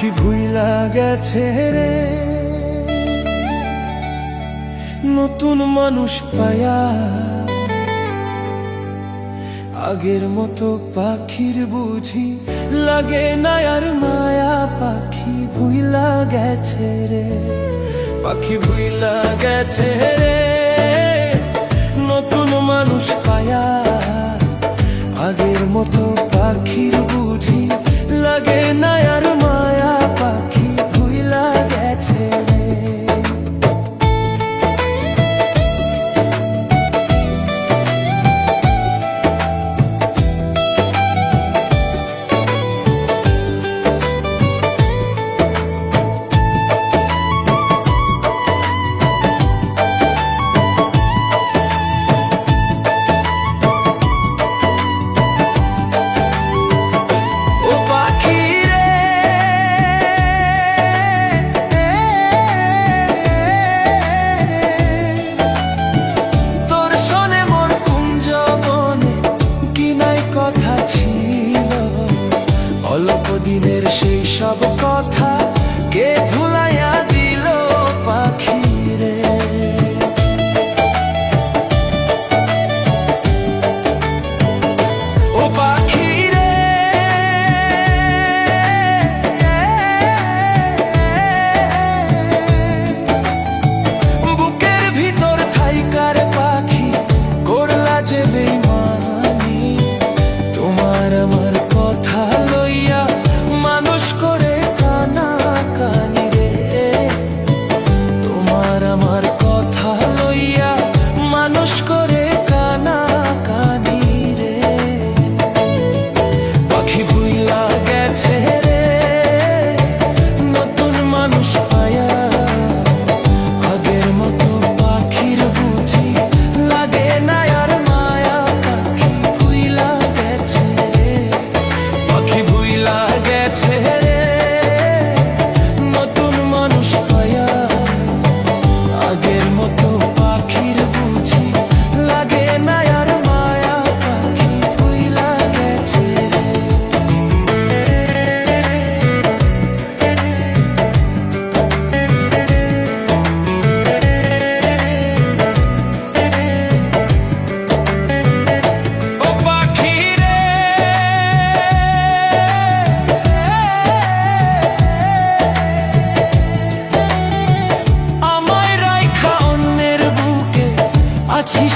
পাখি ভুইলা গেছে রে নতুন মানুষ পায়া, আগের মতো পাখির বুঝি লাগে না আর মায়া। পাখি ভুইলা গেছে রে, পাখি ভুইলা গেছে রে নতুন মানুষ পায়া, আগের মতো পাখির বুঝি লাগে না আর মায়া। পাখি ভুইলা গেছে রে। অল্প দিনের সেই সব কথা কে ভুলাইয়া দিল পাখি রে। ও পাখি রে বুকের ভিতর থাইকার পাখি করলা যে বেইমানি, তোমার আমার কথা লইয়া মানুষ করে কানা কানি রে। তোমার আমার কথা লইয়া মানুষ করে কানা কানি রে। পাখি ভুইলা গেছে রে নতুন মানুষ পায়া, আগের মতো পাখির বুঝি লাগে না আর মায়া। পাখি ভুইলা গেছে রে, পাখি ভুইলা গেছে রে নতুন মানুষ পায়া, আগের মতো পাখির বুঝি লাগে না আর মায়া। পাখি ভুইলা গেছে রে। ও পাখি রে আমায় রাইখা অন্যের বুকে আছিস